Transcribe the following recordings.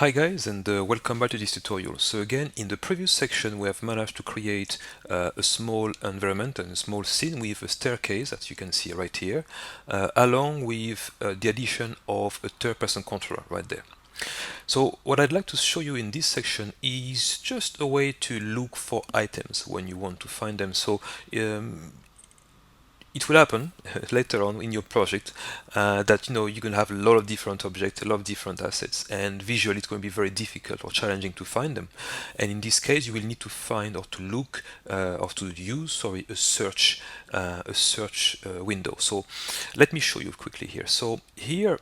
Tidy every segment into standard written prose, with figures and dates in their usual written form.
Hi guys, and welcome back to this tutorial. So again, in the previous section we have managed to create a small environment and a small scene with a staircase that you can see right here, along with the addition of a third-person controller right there. So what I'd like to show you in this section is just a way to look for items when you want to find them. So it will happen later on in your project that you're going to have a lot of different objects, a lot of different assets, and visually it's going to be very difficult or challenging to find them. And in this case, you will need to find or to look or to use, a search window. So let me show you quickly here. So here.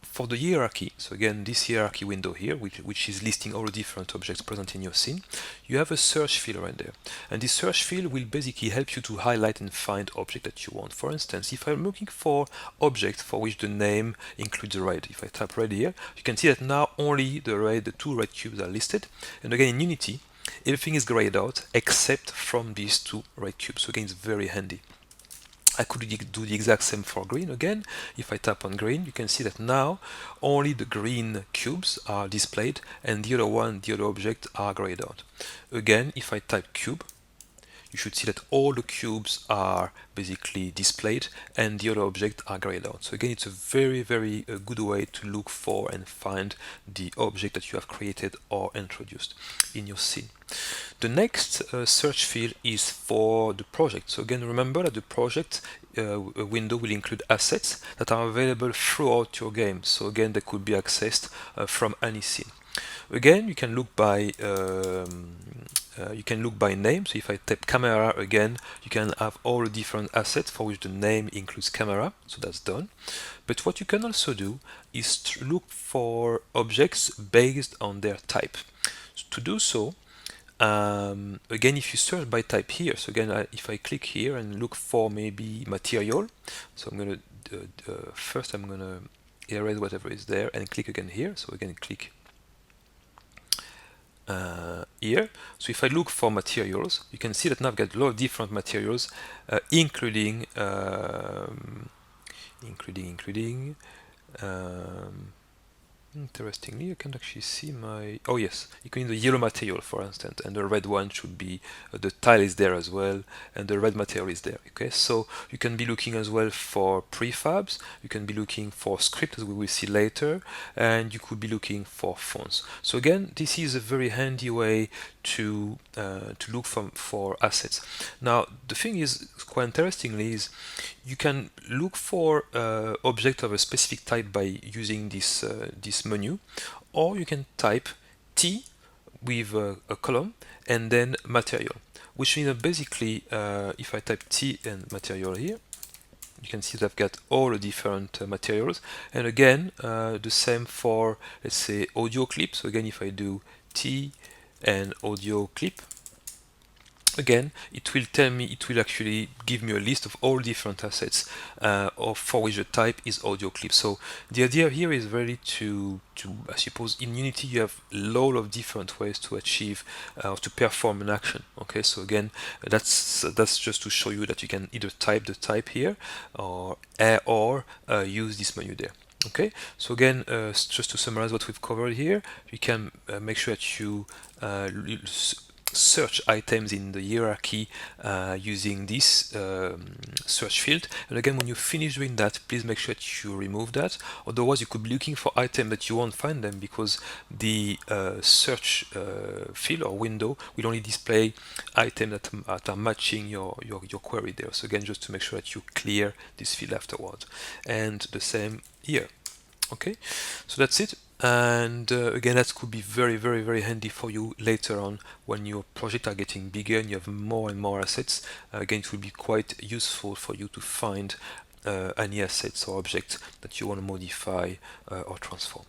For the hierarchy, so again, this hierarchy window here, which is listing all the different objects present in your scene, you have a search field right there. And this search field will basically help you to highlight and find object that you want. For instance, if I'm looking for object for which the name includes a red, if I type red here, you can see that now only the two red cubes are listed. And again, in Unity, everything is grayed out except from these two red cubes. So again, it's very handy. I could do the exact same for green again. If I tap on green, you can see that now only the green cubes are displayed and the other object are grayed out. Again, if I type cube, you should see that all the cubes are basically displayed and the other objects are grayed out. So again, it's a very good way to look for and find the object that you have created or introduced in your scene. The next search field is for the project. So again, remember that the project window will include assets that are available throughout your game. So again, they could be accessed from any scene. Again, you can look by name. So if I type camera again, you can have all the different assets for which the name includes camera. So that's done. But what you can also do is to look for objects based on their type. So to do so, again, if you search by type here, so again, if I click here and look for maybe material, so I'm going to first I'm going to erase whatever is there and click again here. So again, click here. So if I look for materials, you can see that now I've got a lot of different materials, including interestingly, you can actually see oh yes, you can the yellow material, for instance, and the red one should be, the tile is there as well, and the red material is there. Okay, so you can be looking as well for prefabs, you can be looking for scripts, as we will see later, and you could be looking for fonts. So again, this is a very handy way to look for assets. Now, the thing is, quite interestingly, is you can look for object of a specific type by using this menu, or you can type T with a column and then material, which means that basically if I type T and material here, you can see that I've got all the different materials. And again, the same for, let's say, audio clip. So again, if I do T and audio clip, again, it will tell me, it will actually give me a list of all different assets for which the type is audio clip. So the idea here is really to I suppose in Unity you have a lot of different ways to achieve or to perform an action. Okay, so again, that's just to show you that you can either type the type here or use this menu there. Okay, so again, just to summarize what we've covered here, you can make sure that you search items in the hierarchy using this search field. And again, when you finish doing that, please make sure that you remove that. Otherwise, you could be looking for items that you won't find them because the search field or window will only display items that are matching your query there. So again, just to make sure that you clear this field afterwards. And the same here. Okay, so that's it. And again, that could be very handy for you later on when your projects are getting bigger and you have more and more assets. Again, it will be quite useful for you to find any assets or objects that you want to modify or transform.